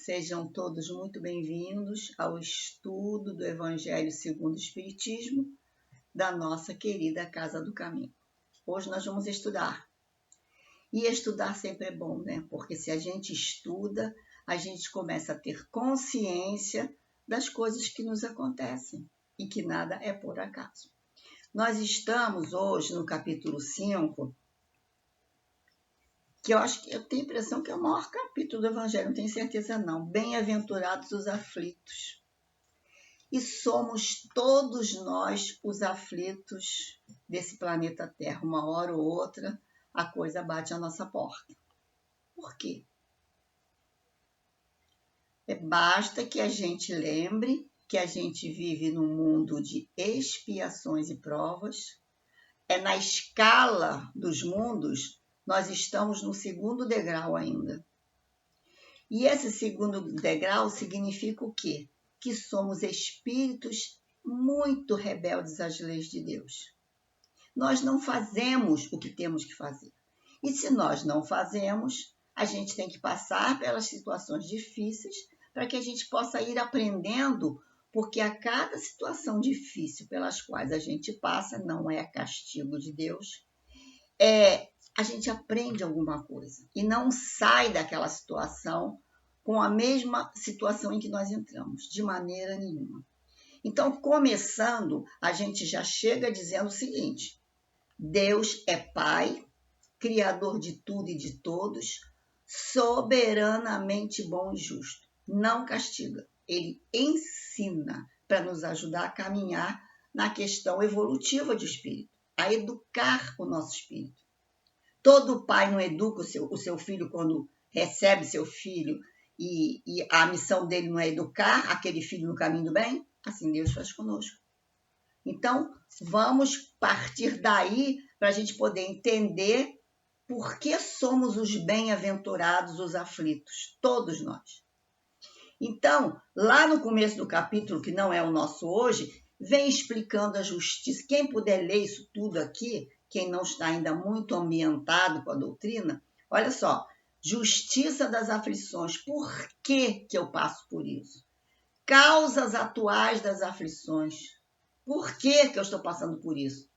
Sejam todos muito bem-vindos ao estudo do Evangelho segundo o Espiritismo da nossa querida Casa do Caminho. Hoje nós vamos estudar. E estudar sempre é bom, né? Porque se a gente estuda, a gente começa a ter consciência das coisas que nos acontecem e que nada é por acaso. Nós estamos hoje no capítulo 5, que eu tenho a impressão que é o maior capítulo do Evangelho, não tenho certeza não. Bem-aventurados os aflitos. E somos todos nós os aflitos desse planeta Terra. Uma hora ou outra, a coisa bate à nossa porta. Por quê? Basta que a gente lembre que a gente vive num mundo de expiações e provas. Na escala dos mundos, nós estamos no segundo degrau ainda. E esse segundo degrau significa o quê? Que somos espíritos muito rebeldes às leis de Deus. Nós não fazemos o que temos que fazer. E se nós não fazemos, a gente tem que passar pelas situações difíceis para que a gente possa ir aprendendo, porque a cada situação difícil pelas quais a gente passa, não é castigo de Deus, a gente aprende alguma coisa e não sai daquela situação com a mesma situação em que nós entramos, de maneira nenhuma. Então, começando, a gente já chega dizendo o seguinte: Deus é Pai, Criador de tudo e de todos, soberanamente bom e justo. Não castiga, ele ensina para nos ajudar a caminhar na questão evolutiva do espírito, a educar o nosso espírito. Todo pai não educa o seu filho quando recebe seu filho e a missão dele não é educar aquele filho no caminho do bem? Assim Deus faz conosco. Então, vamos partir daí para a gente poder entender por que somos os bem-aventurados, os aflitos, todos nós. Então, lá no começo do capítulo, que não é o nosso hoje, vem explicando a justiça. Quem puder ler isso tudo aqui, quem não está ainda muito ambientado com a doutrina, olha só, justiça das aflições. Por que eu passo por isso? Causas atuais das aflições. Por que eu estou passando por isso?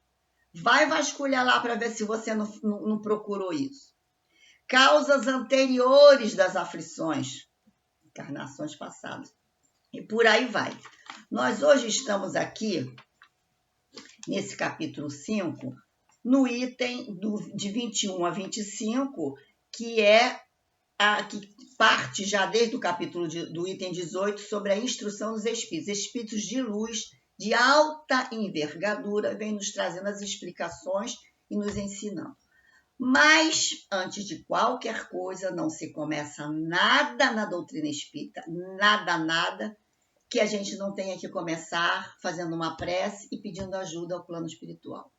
Vai vasculhar lá para ver se você não procurou isso. Causas anteriores das aflições, encarnações passadas. E por aí vai. Nós hoje estamos aqui, nesse capítulo 5, no item de 21 a 25, que que parte já desde o capítulo do item 18 sobre a instrução dos espíritos. Espíritos de luz, de alta envergadura, vem nos trazendo as explicações e nos ensinando. Mas, antes de qualquer coisa, não se começa nada na doutrina espírita, nada, que a gente não tenha que começar fazendo uma prece e pedindo ajuda ao plano espiritual.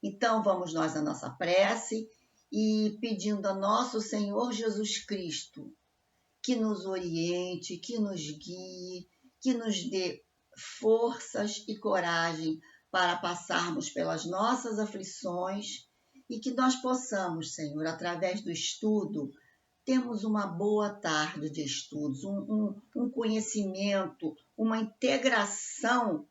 Então, vamos nós à nossa prece e pedindo a nosso Senhor Jesus Cristo que nos oriente, que nos guie, que nos dê forças e coragem para passarmos pelas nossas aflições e que nós possamos, Senhor, através do estudo, termos uma boa tarde de estudos, um conhecimento, uma integração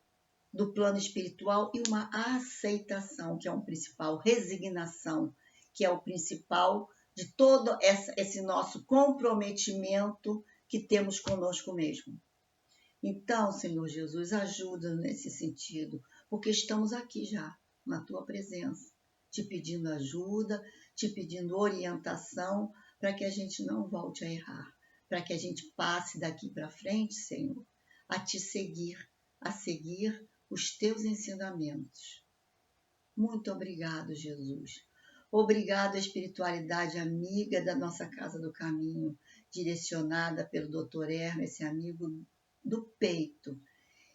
do plano espiritual e uma aceitação, que é o principal, resignação, que é o principal de todo esse nosso comprometimento que temos conosco mesmo. Então, Senhor Jesus, ajuda-nos nesse sentido, porque estamos aqui já, na Tua presença, te pedindo ajuda, te pedindo orientação, para que a gente não volte a errar, para que a gente passe daqui para frente, Senhor, a te seguir, a seguir os teus ensinamentos. Muito obrigado, Jesus. Obrigado à espiritualidade amiga da nossa Casa do Caminho, direcionada pelo Dr. Hermes, esse amigo do peito.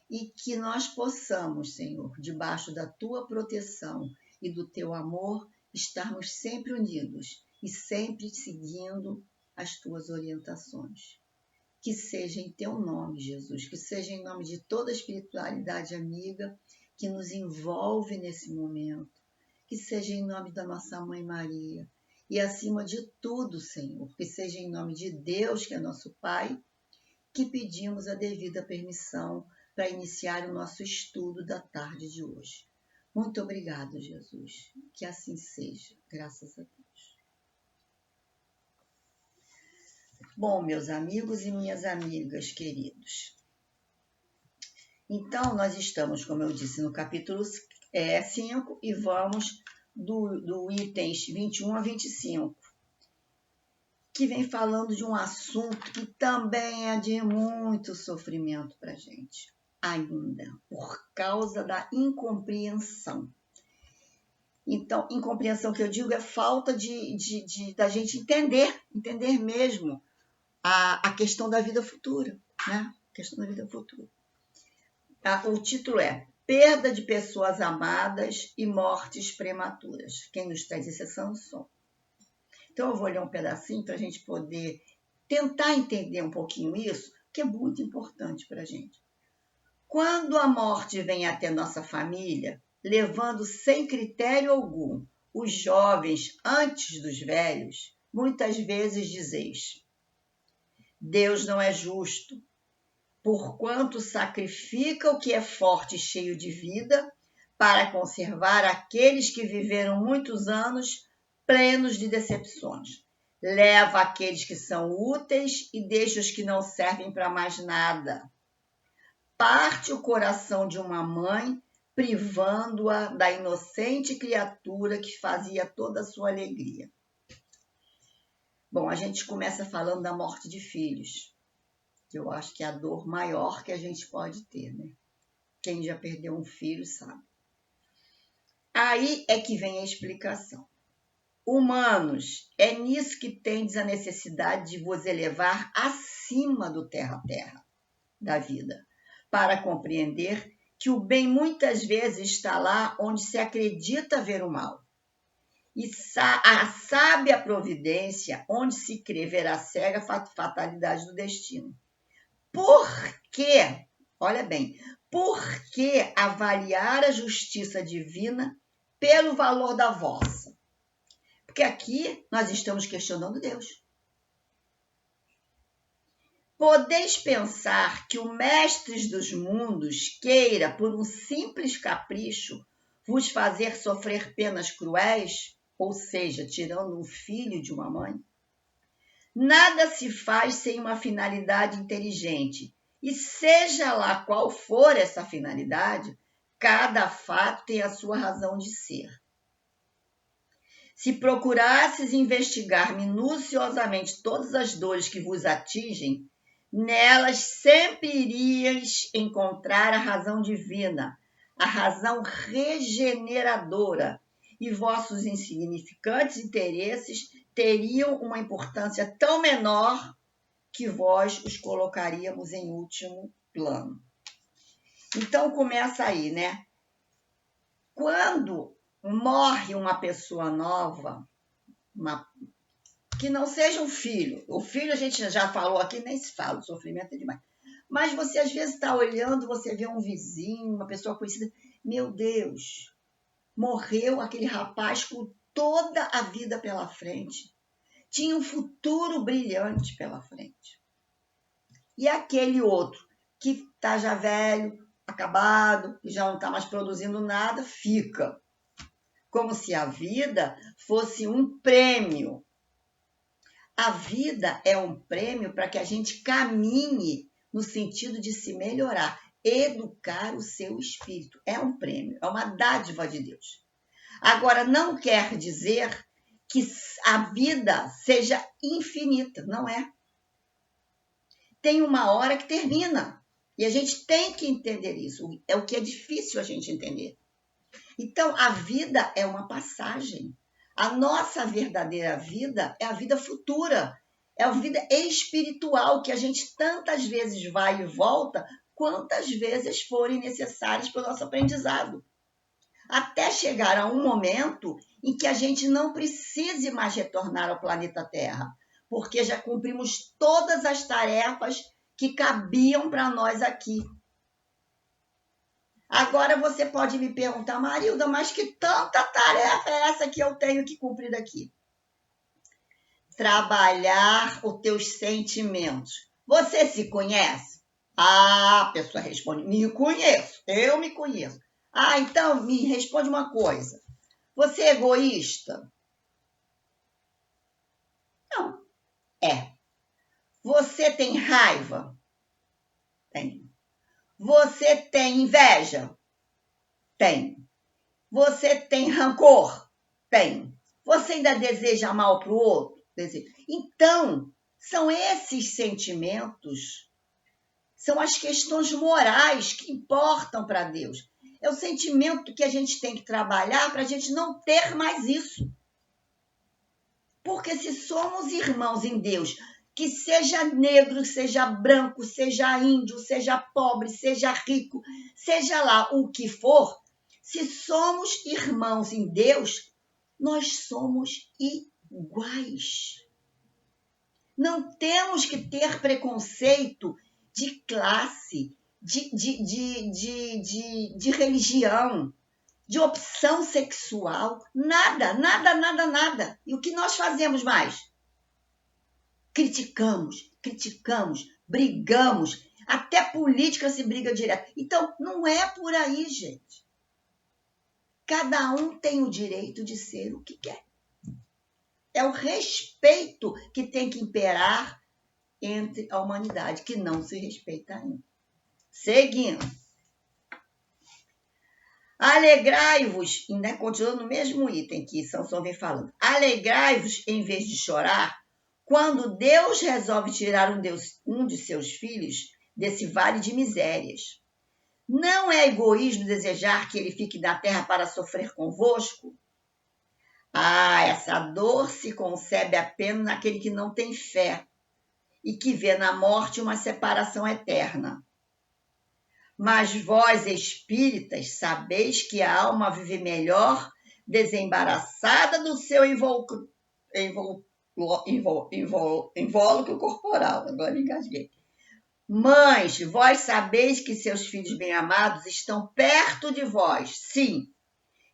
E que nós possamos, Senhor, debaixo da tua proteção e do teu amor, estarmos sempre unidos e sempre seguindo as tuas orientações. Que seja em teu nome, Jesus, que seja em nome de toda a espiritualidade amiga que nos envolve nesse momento, que seja em nome da nossa Mãe Maria e, acima de tudo, Senhor, que seja em nome de Deus, que é nosso Pai, que pedimos a devida permissão para iniciar o nosso estudo da tarde de hoje. Muito obrigado, Jesus. Que assim seja, graças a Deus. Bom, meus amigos e minhas amigas queridos, então nós estamos, como eu disse, no capítulo 5 e vamos do itens 21 a 25, que vem falando de um assunto que também é de muito sofrimento para a gente, ainda, por causa da incompreensão. Então, incompreensão que eu digo é falta da gente entender mesmo a questão da vida futura, né? A questão da vida futura. O título é Perda de Pessoas Amadas e Mortes Prematuras. Quem nos traz isso é Samson. Então, eu vou ler um pedacinho para a gente poder tentar entender um pouquinho isso, que é muito importante para a gente. Quando a morte vem até nossa família, levando sem critério algum os jovens antes dos velhos, muitas vezes dizeis: Deus não é justo, porquanto sacrifica o que é forte e cheio de vida para conservar aqueles que viveram muitos anos plenos de decepções. Leva aqueles que são úteis e deixa os que não servem para mais nada. Parte o coração de uma mãe, privando-a da inocente criatura que fazia toda a sua alegria. Bom, a gente começa falando da morte de filhos, que eu acho que é a dor maior que a gente pode ter, né? Quem já perdeu um filho sabe. Aí é que vem a explicação. Humanos, é nisso que tendes a necessidade de vos elevar acima do terra-terra da vida, para compreender que o bem muitas vezes está lá onde se acredita ver o mal. E a sábia providência onde se crê ver a cega fatalidade do destino. Por quê? Olha bem, por que avaliar a justiça divina pelo valor da vossa? Porque aqui nós estamos questionando Deus. Podeis pensar que o mestre dos mundos queira, por um simples capricho, vos fazer sofrer penas cruéis, ou seja, tirando um filho de uma mãe? Nada se faz sem uma finalidade inteligente, e seja lá qual for essa finalidade, cada fato tem a sua razão de ser. Se procurasses investigar minuciosamente todas as dores que vos atingem, nelas sempre irias encontrar a razão divina, a razão regeneradora, e vossos insignificantes interesses teriam uma importância tão menor que vós os colocaríamos em último plano. Então começa aí, né? Quando morre uma pessoa nova, que não seja um filho. O filho a gente já falou aqui, nem se fala, o sofrimento é demais. Mas você às vezes está olhando, você vê um vizinho, uma pessoa conhecida, meu Deus, morreu aquele rapaz com toda a vida pela frente. Tinha um futuro brilhante pela frente. E aquele outro, que está já velho, acabado, que já não está mais produzindo nada, fica. Como se a vida fosse um prêmio. A vida é um prêmio para que a gente caminhe no sentido de se melhorar, educar o seu espírito. É um prêmio, é uma dádiva de Deus. Agora, não quer dizer que a vida seja infinita, não é. Tem uma hora que termina, e a gente tem que entender isso. É o que é difícil a gente entender. Então, a vida é uma passagem. A nossa verdadeira vida é a vida futura, é a vida espiritual, que a gente tantas vezes vai e volta, quantas vezes forem necessárias para o nosso aprendizado. Até chegar a um momento em que a gente não precise mais retornar ao planeta Terra, porque já cumprimos todas as tarefas que cabiam para nós aqui. Agora você pode me perguntar, Marilda, mas que tanta tarefa é essa que eu tenho que cumprir aqui? Trabalhar os teus sentimentos. Você se conhece? Ah, a pessoa responde, me conheço, eu me conheço. Ah, então me responde uma coisa. Você é egoísta? Não. É. Você tem raiva? Tem. Você tem inveja? Tem. Você tem rancor? Tem. Você ainda deseja mal para o outro? Deseja. Então, são esses sentimentos, são as questões morais que importam para Deus. É o sentimento que a gente tem que trabalhar para a gente não ter mais isso. Porque se somos irmãos em Deus, que seja negro, seja branco, seja índio, seja pobre, seja rico, seja lá o que for, se somos irmãos em Deus, nós somos iguais. Não temos que ter preconceito de classe, de religião, de opção sexual. Nada, nada, nada, nada. E o que nós fazemos mais? Criticamos, brigamos. Até política se briga direto. Então, não é por aí, gente. Cada um tem o direito de ser o que quer. É o respeito que tem que imperar entre a humanidade, que não se respeita ainda. Seguindo. Alegrai-vos, né, continuando no mesmo item que Sansão vem falando. Alegrai-vos em vez de chorar, quando Deus resolve tirar um de seus filhos desse vale de misérias. Não é egoísmo desejar que ele fique na terra para sofrer convosco? Ah, essa dor se concebe apenas naquele que não tem fé e que vê na morte uma separação eterna. Mas vós, espíritas, sabeis que a alma vive melhor desembaraçada do seu invólucro corporal. Agora engasguei. Mães, vós sabeis que seus filhos bem-amados estão perto de vós. Sim,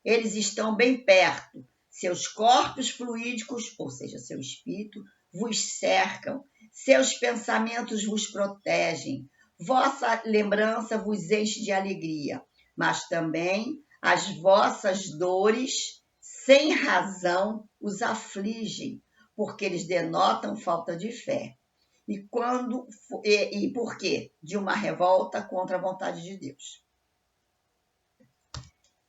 eles estão bem perto. Seus corpos fluídicos, ou seja, seu espírito, vos cercam. Seus pensamentos vos protegem. Vossa lembrança vos enche de alegria. Mas também as vossas dores, sem razão, os afligem, porque eles denotam falta de fé. E por quê? De uma revolta contra a vontade de Deus.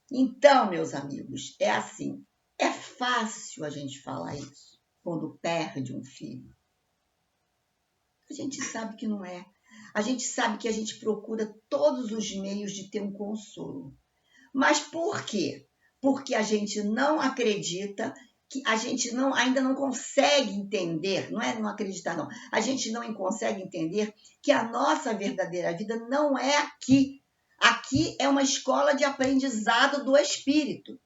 Então, meus amigos, é assim. É fácil a gente falar isso quando perde um filho. A gente sabe que não é. A gente sabe que a gente procura todos os meios de ter um consolo. Mas por quê? Porque a gente não acredita, que a gente ainda não consegue entender, não é não acreditar não, a gente não consegue entender que a nossa verdadeira vida não é aqui. Aqui é uma escola de aprendizado do espírito.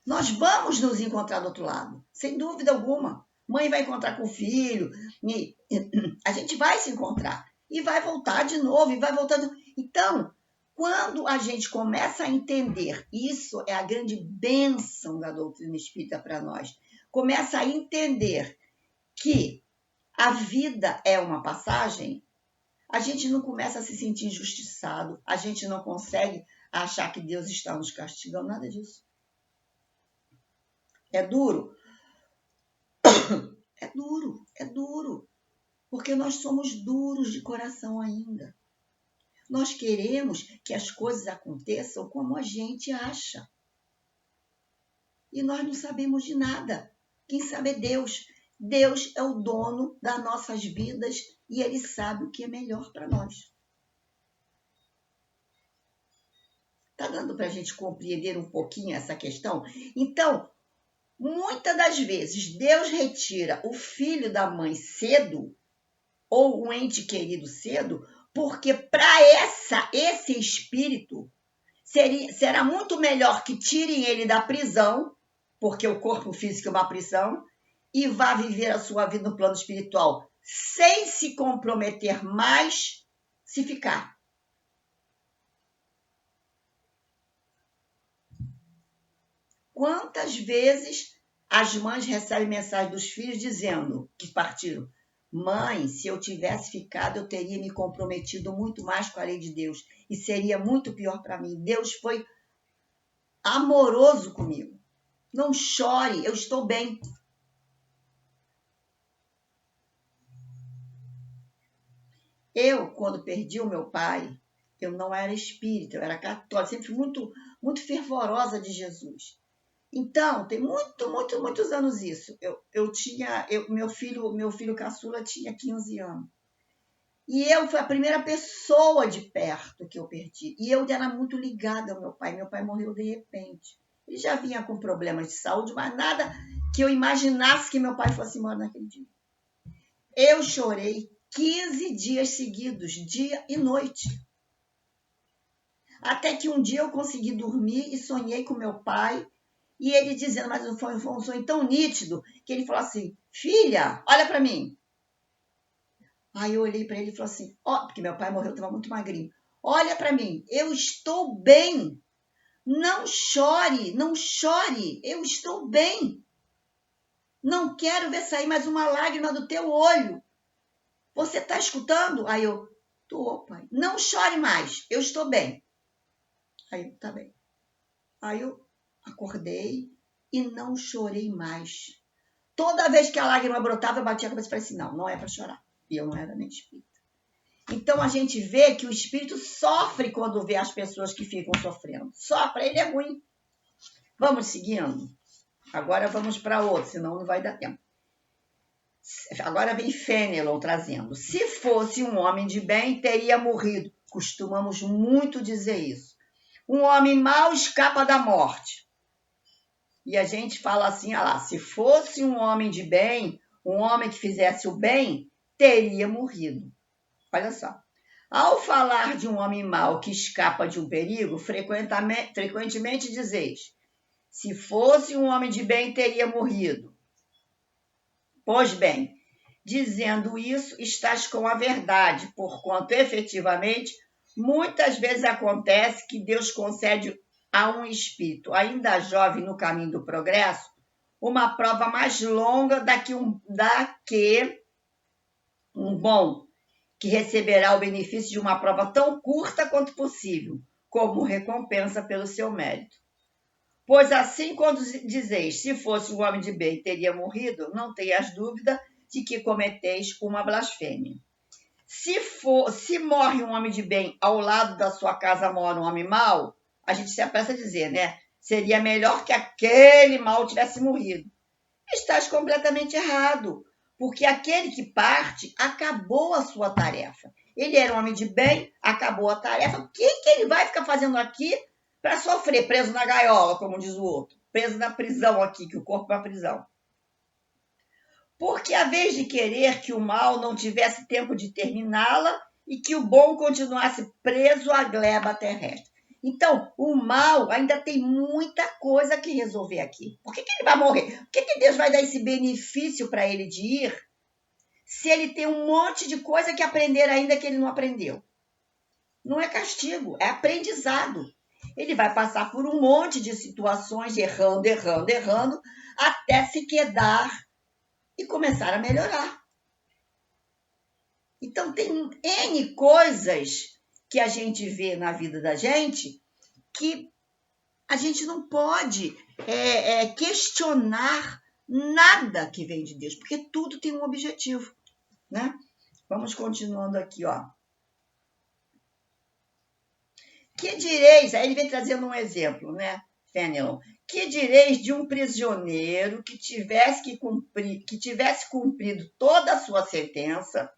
Nós vamos nos encontrar do outro lado, sem dúvida alguma. Mãe vai encontrar com o filho, e a gente vai se encontrar e vai voltar de novo, e vai voltando. Então, quando a gente começa a entender, isso é a grande bênção da doutrina espírita para nós, começa a entender que a vida é uma passagem, a gente não começa a se sentir injustiçado, a gente não consegue achar que Deus está nos castigando, nada disso. É duro? É duro, porque nós somos duros de coração ainda. Nós queremos que as coisas aconteçam como a gente acha. E nós não sabemos de nada. Quem sabe é Deus. Deus é o dono das nossas vidas e Ele sabe o que é melhor para nós. Está dando para a gente compreender um pouquinho essa questão? Então, muitas das vezes, Deus retira o filho da mãe cedo, ou um ente querido cedo, porque para esse espírito será muito melhor que tirem ele da prisão, porque o corpo físico é uma prisão, e vá viver a sua vida no plano espiritual, sem se comprometer mais se ficar. Quantas vezes as mães recebem mensagem dos filhos dizendo que partiram: mãe, se eu tivesse ficado, eu teria me comprometido muito mais com a lei de Deus e seria muito pior para mim. Deus foi amoroso comigo. Não chore, eu estou bem. Eu, quando perdi o meu pai, eu não era espírita, eu era católica, sempre muito, muito fervorosa de Jesus. Então, tem muitos anos isso. Meu filho caçula tinha 15 anos. E eu fui a primeira pessoa de perto que eu perdi. E eu era muito ligada ao meu pai. Meu pai morreu de repente. Ele já vinha com problemas de saúde, mas nada que eu imaginasse que meu pai fosse embora naquele dia. Eu chorei 15 dias seguidos, dia e noite. Até que um dia eu consegui dormir e sonhei com meu pai. E ele dizendo, mas foi um sonho tão nítido, que ele falou assim: filha, olha para mim. Aí eu olhei para ele e falei assim, porque meu pai morreu, estava muito magrinho. Olha para mim, eu estou bem. Não chore, não chore, eu estou bem. Não quero ver sair mais uma lágrima do teu olho. Você está escutando? Aí eu, tô, pai. Não chore mais, eu estou bem. Aí, tá bem. Aí eu acordei e não chorei mais. Toda vez que a lágrima brotava, eu batia a cabeça e falei assim, não é para chorar. E eu não era nem espírita. Então, a gente vê que o espírito sofre quando vê as pessoas que ficam sofrendo. Sofre, ele é ruim. Vamos seguindo? Agora vamos para outro, senão não vai dar tempo. Agora vem Fenelon trazendo. Se fosse um homem de bem, teria morrido. Costumamos muito dizer isso. Um homem mau escapa da morte. E a gente fala assim, se fosse um homem de bem, um homem que fizesse o bem, teria morrido. Olha só. Ao falar de um homem mau que escapa de um perigo, frequentemente dizeis: se fosse um homem de bem, teria morrido. Pois bem, dizendo isso, estás com a verdade, porquanto efetivamente, muitas vezes acontece que Deus concede a um espírito ainda jovem no caminho do progresso uma prova mais longa da que um bom, que receberá o benefício de uma prova tão curta quanto possível, como recompensa pelo seu mérito. Pois assim, quando dizeis, se fosse um homem de bem, teria morrido, não tenhas dúvida de que cometeis uma blasfêmia. Se morre um homem de bem, ao lado da sua casa mora um homem mau, a gente se apressa a dizer, né? Seria melhor que aquele mau tivesse morrido. Estás completamente errado, porque aquele que parte acabou a sua tarefa. Ele era um homem de bem, acabou a tarefa. O que ele vai ficar fazendo aqui para sofrer, preso na gaiola, como diz o outro? Preso na prisão aqui, que o corpo é uma prisão. Porque a vez de querer que o mal não tivesse tempo de terminá-la e que o bom continuasse preso à gleba terrestre. Então, o mal ainda tem muita coisa que resolver aqui. Por que ele vai morrer? Por que Deus vai dar esse benefício para ele de ir, se ele tem um monte de coisa que aprender ainda que ele não aprendeu? Não é castigo, é aprendizado. Ele vai passar por um monte de situações, errando, até se quedar e começar a melhorar. Então, tem N coisas que a gente vê na vida da gente que a gente não pode questionar nada que vem de Deus, porque tudo tem um objetivo, né? Vamos continuando aqui, ó. Que direis, aí ele vem trazendo um exemplo, né, Fenelon? Que direis de um prisioneiro que tivesse cumprido toda a sua sentença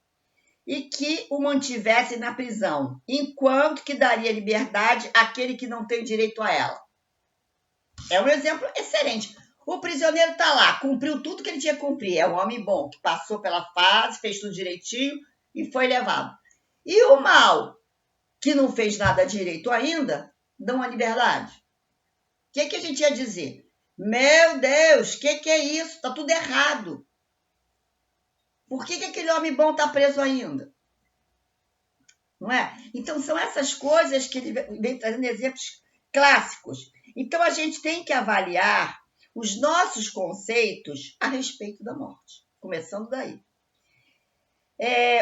e que o mantivesse na prisão, enquanto que daria liberdade àquele que não tem direito a ela? É um exemplo excelente. O prisioneiro está lá, cumpriu tudo que ele tinha que cumprir. É um homem bom, que passou pela fase, fez tudo direitinho e foi levado. E o mal, que não fez nada direito ainda, dão a liberdade. O que a gente ia dizer? Meu Deus, o que é isso? Está tudo errado. Por que aquele homem bom está preso ainda? Não é? Então, são essas coisas que ele vem trazendo exemplos clássicos. Então, a gente tem que avaliar os nossos conceitos a respeito da morte. Começando daí.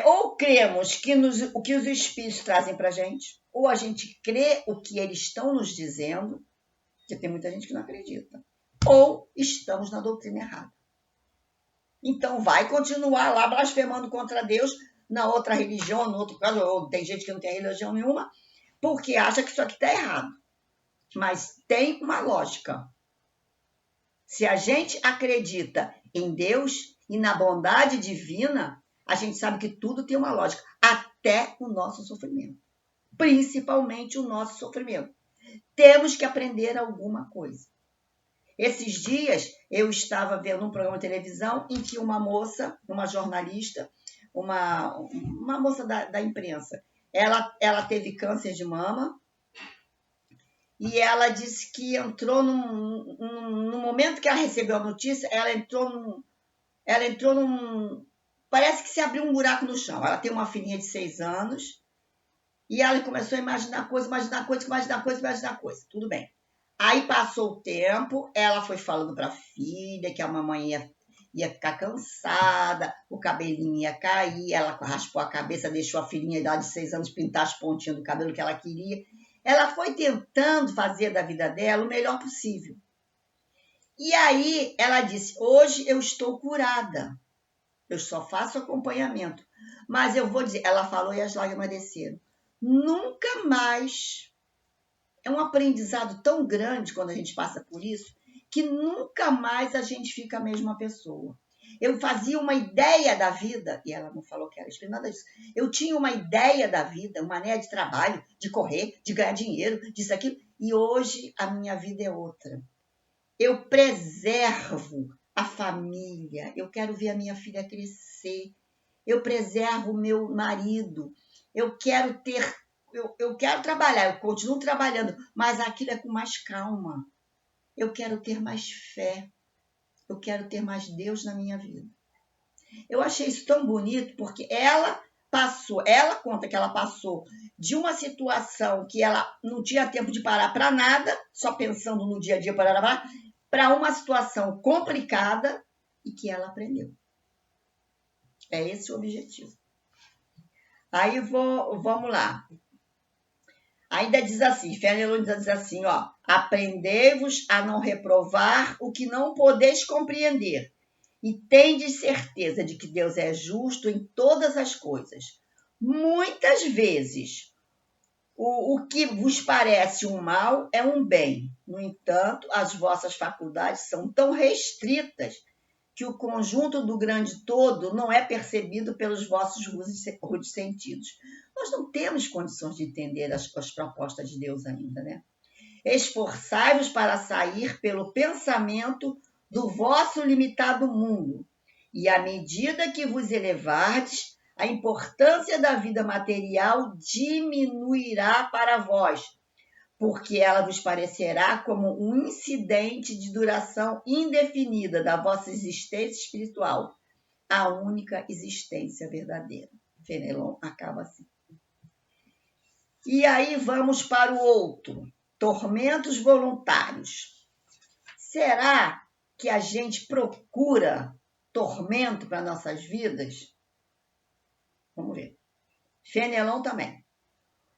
Ou cremos o que os espíritos trazem para a gente, ou a gente crê o que eles estão nos dizendo, porque tem muita gente que não acredita, ou estamos na doutrina errada. Então vai continuar lá blasfemando contra Deus na outra religião, no outro caso, ou tem gente que não tem religião nenhuma, porque acha que isso aqui está errado. Mas tem uma lógica. Se a gente acredita em Deus e na bondade divina, a gente sabe que tudo tem uma lógica, até o nosso sofrimento. Principalmente o nosso sofrimento. Temos que aprender alguma coisa. Esses dias eu estava vendo um programa de televisão em que uma moça, uma jornalista, uma moça da imprensa, ela teve câncer de mama e ela disse que entrou no momento que ela recebeu a notícia, ela entrou num... Parece que se abriu um buraco no chão. Ela tem uma filhinha de 6 anos e ela começou a imaginar coisa. Tudo bem. Aí passou o tempo, ela foi falando para a filha que a mamãe ia ficar cansada, o cabelinho ia cair, ela raspou a cabeça, deixou a filhinha de 6 anos pintar as pontinhas do cabelo que ela queria. Ela foi tentando fazer da vida dela o melhor possível. E aí ela disse, hoje eu estou curada, eu só faço acompanhamento. Mas eu vou dizer, ela falou e as lágrimas desceram. Nunca mais... É um aprendizado tão grande quando a gente passa por isso, que nunca mais a gente fica a mesma pessoa. Eu fazia uma ideia da vida, e ela não falou que era espírita, nada disso. Eu tinha uma ideia da vida, uma ideia de trabalho, de correr, de ganhar dinheiro, disso, aquilo, e hoje a minha vida é outra. Eu preservo a família, eu quero ver a minha filha crescer, eu preservo o meu marido, eu quero trabalhar, eu continuo trabalhando, mas aquilo é com mais calma. Eu quero ter mais fé. Eu quero ter mais Deus na minha vida. Eu achei isso tão bonito, porque ela conta que ela passou de uma situação que ela não tinha tempo de parar para nada, só pensando no dia a dia, para uma situação complicada e que ela aprendeu. É esse o objetivo. Aí vamos lá. Ainda diz assim, Fenelon diz assim, aprendei-vos a não reprovar o que não podeis compreender, e tendes certeza de que Deus é justo em todas as coisas. Muitas vezes, o que vos parece um mal é um bem. No entanto, as vossas faculdades são tão restritas que o conjunto do grande todo não é percebido pelos vossos rudes sentidos. Nós não temos condições de entender as propostas de Deus ainda, né? Esforçai-vos para sair pelo pensamento do vosso limitado mundo, e à medida que vos elevardes, a importância da vida material diminuirá para vós, porque ela vos parecerá como um incidente de duração indefinida da vossa existência espiritual, a única existência verdadeira. Fenelon acaba assim. E aí vamos para o outro, tormentos voluntários. Será que a gente procura tormento para nossas vidas? Vamos ver. Fenelon também.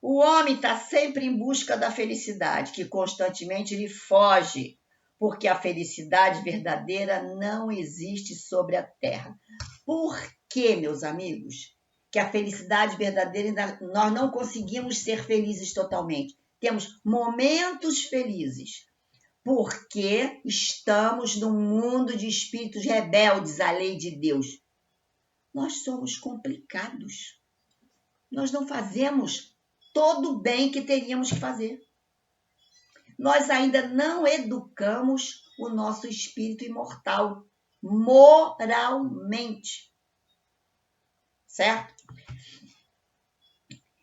O homem está sempre em busca da felicidade, que constantemente lhe foge, porque a felicidade verdadeira não existe sobre a terra. Por que, meus amigos, que a felicidade verdadeira, nós não conseguimos ser felizes totalmente? Temos momentos felizes, porque estamos num mundo de espíritos rebeldes à lei de Deus. Nós somos complicados. Nós não fazemos todo o bem que teríamos que fazer. Nós ainda não educamos o nosso espírito imortal moralmente. Certo?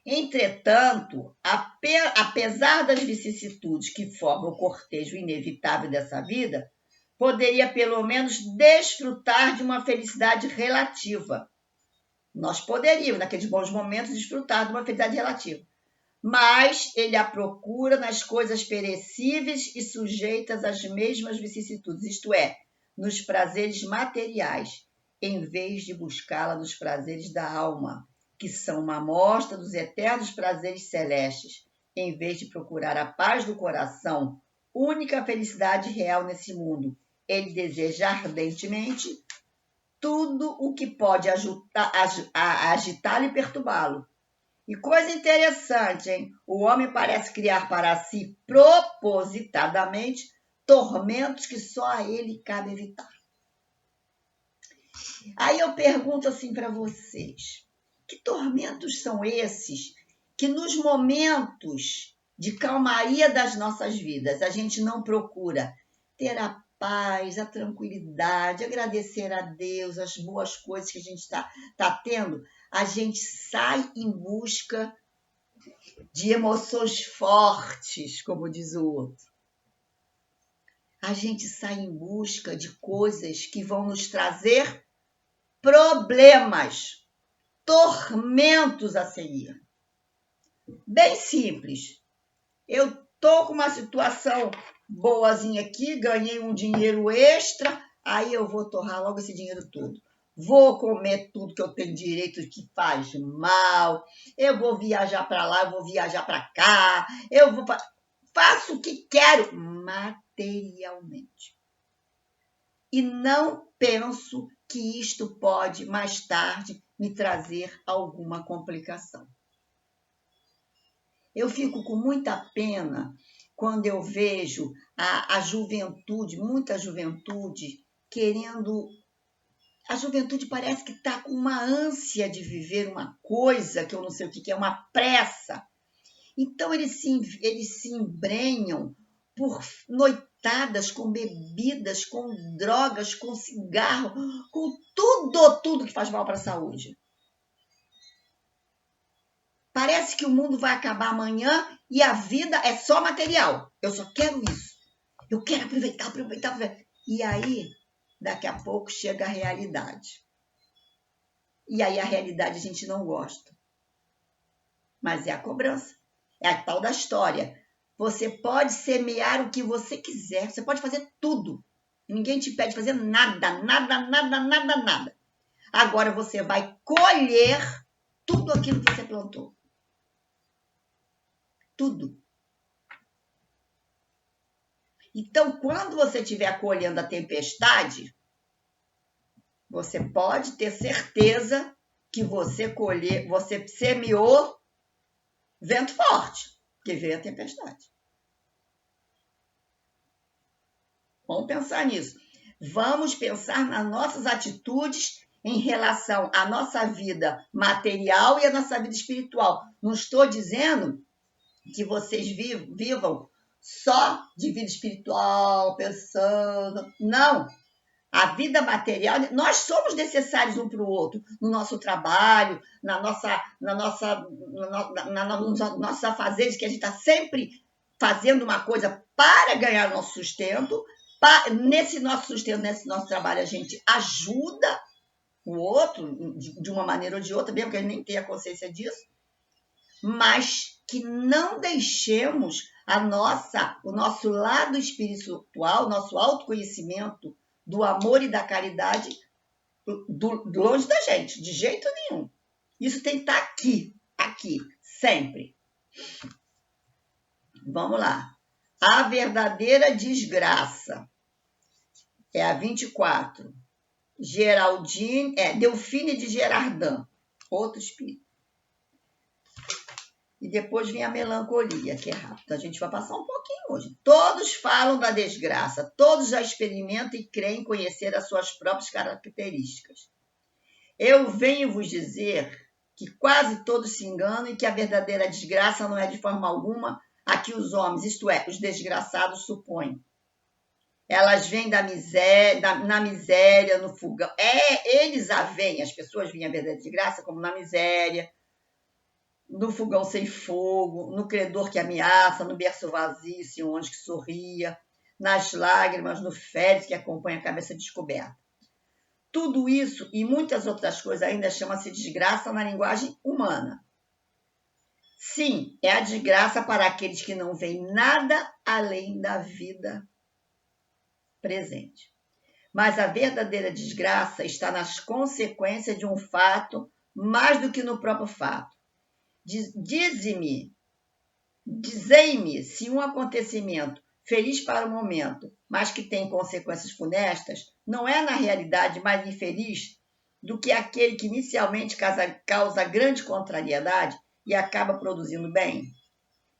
Entretanto, apesar das vicissitudes que formam o cortejo inevitável dessa vida, poderia pelo menos desfrutar de uma felicidade relativa. Nós poderíamos, naqueles bons momentos, desfrutar de uma felicidade relativa. mas ele a procura nas coisas perecíveis e sujeitas às mesmas vicissitudes, isto é, nos prazeres materiais, em vez de buscá-la nos prazeres da alma, que são uma amostra dos eternos prazeres celestes, em vez de procurar a paz do coração, única felicidade real nesse mundo. Ele deseja ardentemente tudo o que pode agitá-lo e perturbá-lo. E coisa interessante, hein? O homem parece criar para si propositadamente tormentos que só a ele cabe evitar. Aí eu pergunto assim para vocês, que tormentos são esses que nos momentos de calmaria das nossas vidas a gente não procura ter a paz, a tranquilidade, agradecer a Deus, as boas coisas que a gente está tendo, a gente sai em busca de emoções fortes, como diz o outro. A gente sai em busca de coisas que vão nos trazer problemas, tormentos a seguir. Bem simples. Eu tô com uma situação boazinha aqui, ganhei um dinheiro extra, aí eu vou torrar logo esse dinheiro todo. Vou comer tudo que eu tenho direito que faz mal, eu vou viajar para lá, eu vou viajar para cá, faço o que quero materialmente. E não penso que isto pode, mais tarde, me trazer alguma complicação. Eu fico com muita pena quando eu vejo a juventude, muita juventude, querendo... A juventude parece que está com uma ânsia de viver uma coisa que eu não sei o que é, uma pressa. Então, eles se embrenham por noitadas, com bebidas, com drogas, com cigarro, com tudo que faz mal para a saúde. Parece que o mundo vai acabar amanhã e a vida é só material. Eu só quero isso. Eu quero aproveitar. E aí, daqui a pouco, chega a realidade. E aí a realidade a gente não gosta. Mas é a cobrança. É a tal da história. Você pode semear o que você quiser. Você pode fazer tudo. Ninguém te pede fazer nada. Agora você vai colher tudo aquilo que você plantou. Tudo. Então, quando você estiver colhendo a tempestade, você pode ter certeza que você semeou vento forte, porque veio a tempestade. Vamos pensar nisso. Vamos pensar nas nossas atitudes em relação à nossa vida material e à nossa vida espiritual. Não estou dizendo que vocês vivam só de vida espiritual, pensando. Não. A vida material, nós somos necessários um para o outro, no nosso trabalho, na nossa afazeres, que a gente está sempre fazendo uma coisa para ganhar nosso sustento. Nesse nosso sustento, nesse nosso trabalho, a gente ajuda o outro de uma maneira ou de outra, mesmo que a gente nem tenha consciência disso, mas que não deixemos o nosso lado espiritual, nosso autoconhecimento do amor e da caridade longe da gente, de jeito nenhum. Isso tem que estar aqui, sempre. Vamos lá. A verdadeira desgraça é a 24. Delfine de Gerardin, outro espírito. E depois vem a melancolia, que é rápido. A gente vai passar um pouquinho hoje. Todos falam da desgraça, todos já experimentam e creem conhecer as suas próprias características. Eu venho vos dizer que quase todos se enganam e que a verdadeira desgraça não é de forma alguma a que os homens, isto é, os desgraçados, supõem. Elas vêm na miséria, no fogão. Eles a veem, as pessoas veem a verdadeira desgraça como na miséria, no fogão sem fogo, no credor que ameaça, no berço vazio, sem um anjo que sorria, nas lágrimas, no féretro que acompanha a cabeça descoberta. Tudo isso e muitas outras coisas ainda chama-se desgraça na linguagem humana. Sim, é a desgraça para aqueles que não veem nada além da vida presente. Mas a verdadeira desgraça está nas consequências de um fato mais do que no próprio fato. Dizei-me se um acontecimento feliz para o momento, mas que tem consequências funestas, não é na realidade mais infeliz do que aquele que inicialmente causa grande contrariedade e acaba produzindo bem?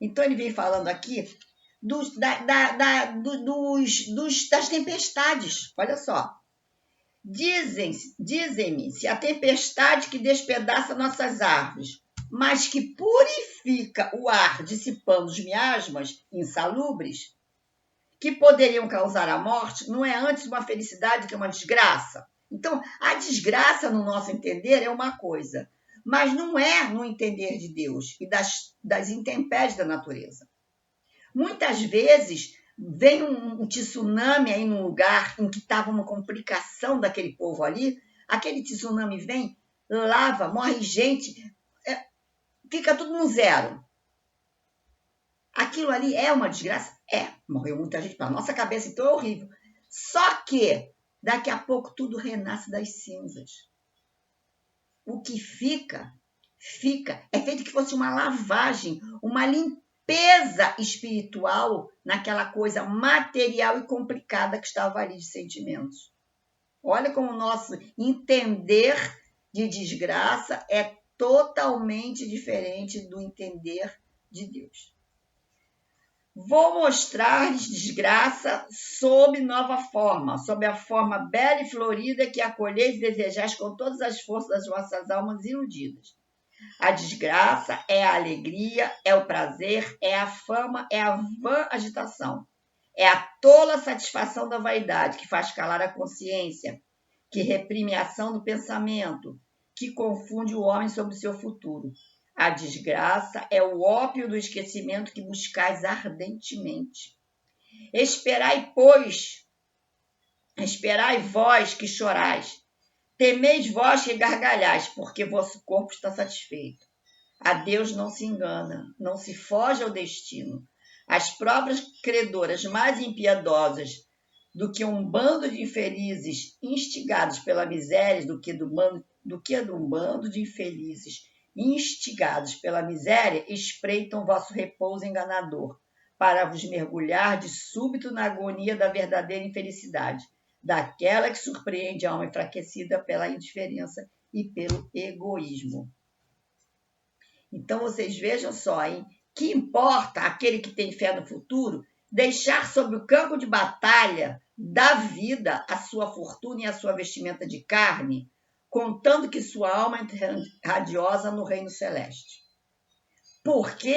Então ele vem falando aqui das tempestades. Olha só. Dizem-me se a tempestade que despedaça nossas árvores, mas que purifica o ar dissipando os miasmas insalubres, que poderiam causar a morte, não é antes uma felicidade que uma desgraça? Então, a desgraça, no nosso entender, é uma coisa, mas não é no entender de Deus e das intempéries da natureza. Muitas vezes vem um tsunami aí num lugar em que estava uma complicação daquele povo ali, aquele tsunami vem, lava, morre gente, fica tudo no zero. Aquilo ali é uma desgraça? É, morreu muita gente, para nossa cabeça então é horrível. Só que daqui a pouco tudo renasce das cinzas. O que fica, é feito que fosse uma lavagem, uma limpeza espiritual naquela coisa material e complicada que estava ali de sentimentos. Olha como o nosso entender de desgraça é totalmente diferente do entender de Deus. Vou mostrar-lhes desgraça sob nova forma, sob a forma bela e florida que acolheis e desejais com todas as forças das vossas almas iludidas. A desgraça é a alegria, é o prazer, é a fama, é a vã agitação. É a tola satisfação da vaidade que faz calar a consciência, que reprime a ação do pensamento, que confunde o homem sobre o seu futuro. A desgraça é o ópio do esquecimento que buscais ardentemente. Esperai, pois, vós que chorais. Temeis vós que gargalhais, porque vosso corpo está satisfeito. A Deus não se engana, não se foge ao destino. As próprias credoras mais impiedosas do que um bando de infelizes instigados pela miséria, do que de um bando de infelizes instigados pela miséria, espreitam vosso repouso enganador, para vos mergulhar de súbito na agonia da verdadeira infelicidade, daquela que surpreende a alma enfraquecida pela indiferença e pelo egoísmo. Então, vocês vejam só, hein? Que importa aquele que tem fé no futuro deixar sobre o campo de batalha da vida a sua fortuna e a sua vestimenta de carne, contando que sua alma é radiosa no reino celeste. Porque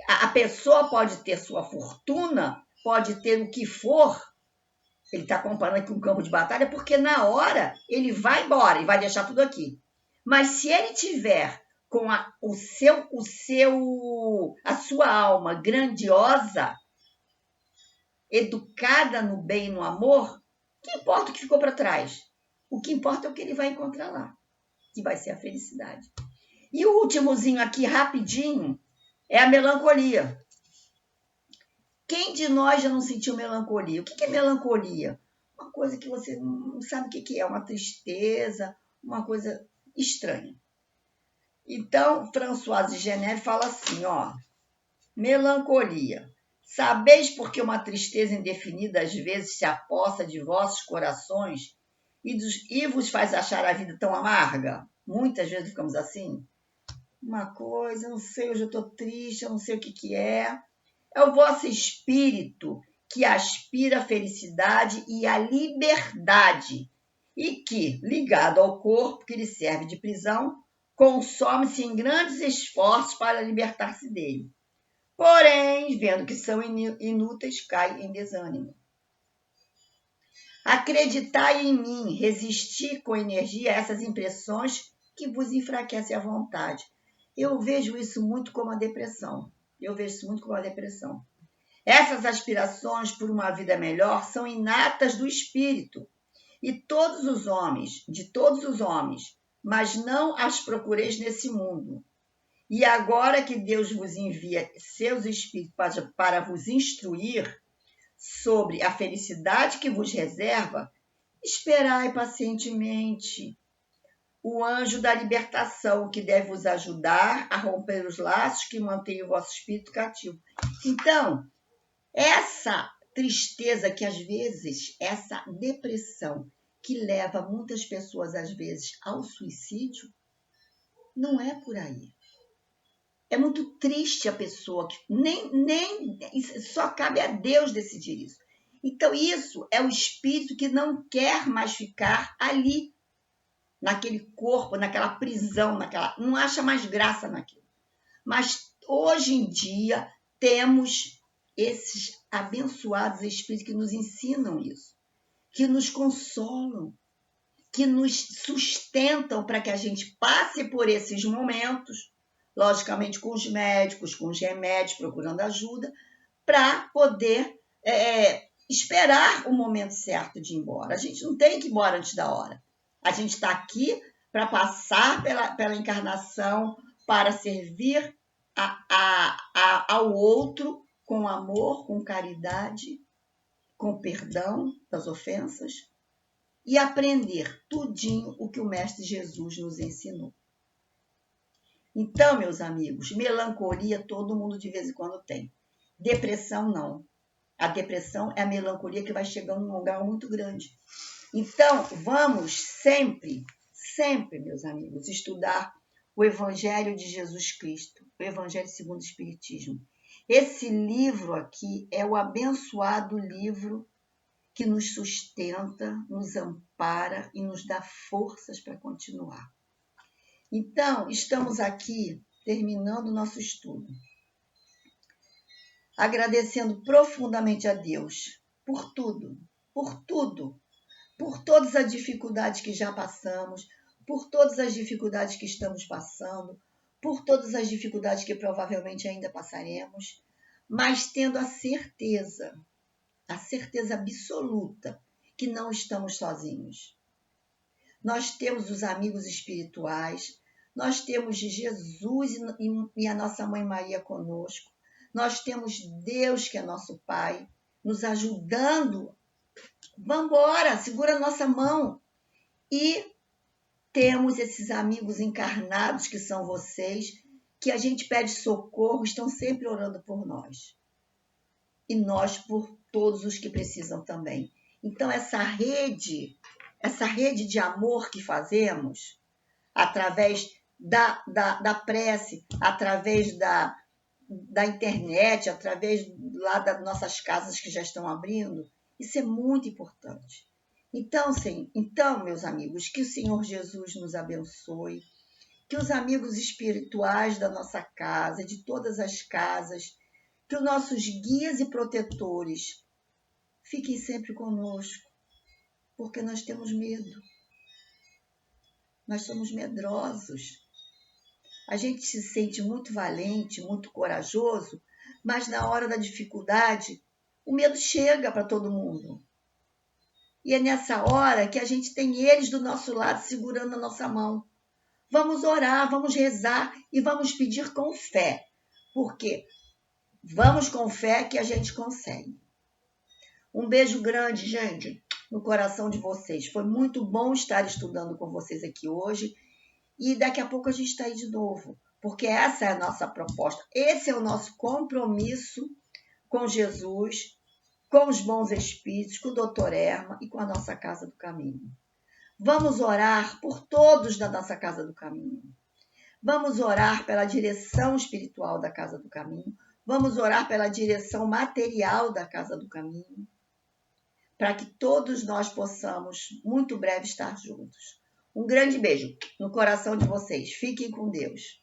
a pessoa pode ter sua fortuna, pode ter o que for, ele está comparando aqui um campo de batalha, porque na hora ele vai embora e vai deixar tudo aqui. Mas se ele tiver com a sua alma grandiosa, educada no bem e no amor, que importa o que ficou para trás? O que importa é o que ele vai encontrar lá, que vai ser a felicidade. E o últimozinho aqui, rapidinho, é a melancolia. Quem de nós já não sentiu melancolia? O que é melancolia? Uma coisa que você não sabe o que é, uma tristeza, uma coisa estranha. Então, Françoise de Geneve fala assim, ó, melancolia. Sabeis por que uma tristeza indefinida às vezes se apossa de vossos corações e vos faz achar a vida tão amarga? Muitas vezes ficamos assim. Uma coisa, não sei, hoje eu estou triste, eu não sei o que é. É o vosso espírito que aspira a felicidade e a liberdade e que, ligado ao corpo que lhe serve de prisão, consome-se em grandes esforços para libertar-se dele. Porém, vendo que são inúteis, cai em desânimo. Acreditai em mim, resisti com energia a essas impressões que vos enfraquecem a vontade. Eu vejo isso muito como a depressão. Essas aspirações por uma vida melhor são inatas do espírito e de todos os homens, mas não as procureis nesse mundo. E agora que Deus vos envia seus espíritos para vos instruir sobre a felicidade que vos reserva, esperai pacientemente o anjo da libertação, que deve vos ajudar a romper os laços que mantêm o vosso espírito cativo. Então, essa tristeza que às vezes, essa depressão que leva muitas pessoas às vezes ao suicídio, não é por aí. É muito triste a pessoa que nem só cabe a Deus decidir isso. Então, isso é o espírito que não quer mais ficar ali, naquele corpo, naquela prisão, não acha mais graça naquilo. Mas hoje em dia temos esses abençoados espíritos que nos ensinam isso, que nos consolam, que nos sustentam para que a gente passe por esses momentos, logicamente com os médicos, com os remédios, procurando ajuda, para poder esperar o momento certo de ir embora. A gente não tem que ir embora antes da hora. A gente está aqui para passar pela encarnação, para servir ao outro com amor, com caridade, com perdão das ofensas e aprender tudinho o que o Mestre Jesus nos ensinou. Então, meus amigos, melancolia todo mundo de vez em quando tem. Depressão, não. A depressão é a melancolia que vai chegando num lugar muito grande. Então, vamos sempre, meus amigos, estudar o Evangelho de Jesus Cristo, o Evangelho segundo o Espiritismo. Esse livro aqui é o abençoado livro que nos sustenta, nos ampara e nos dá forças para continuar. Então, estamos aqui terminando o nosso estudo, agradecendo profundamente a Deus por tudo, por todas as dificuldades que já passamos, por todas as dificuldades que estamos passando, por todas as dificuldades que provavelmente ainda passaremos, mas tendo a certeza absoluta que não estamos sozinhos. Nós temos os amigos espirituais, nós temos Jesus e a nossa Mãe Maria conosco, nós temos Deus, que é nosso Pai, nos ajudando. Vamos embora, segura a nossa mão. E temos esses amigos encarnados, que são vocês, que a gente pede socorro, estão sempre orando por nós. E nós por todos os que precisam também. Então, essa rede de amor que fazemos, através da prece, através da internet, através lá das nossas casas que já estão abrindo, isso é muito importante. Então, meus amigos, que o Senhor Jesus nos abençoe, que os amigos espirituais da nossa casa, de todas as casas, que os nossos guias e protetores fiquem sempre conosco, porque nós temos medo. Nós somos medrosos. A gente se sente muito valente, muito corajoso, mas na hora da dificuldade, o medo chega para todo mundo. E é nessa hora que a gente tem eles do nosso lado, segurando a nossa mão. Vamos orar, vamos rezar e vamos pedir com fé, porque vamos com fé que a gente consegue. Um beijo grande, gente, no coração de vocês. Foi muito bom estar estudando com vocês aqui hoje. E daqui a pouco a gente está aí de novo, porque essa é a nossa proposta. Esse é o nosso compromisso com Jesus, com os bons espíritos, com o Dr. Erma e com a nossa Casa do Caminho. Vamos orar por todos da nossa Casa do Caminho. Vamos orar pela direção espiritual da Casa do Caminho. Vamos orar pela direção material da Casa do Caminho, para que todos nós possamos, muito breve, estar juntos. Um grande beijo no coração de vocês. Fiquem com Deus.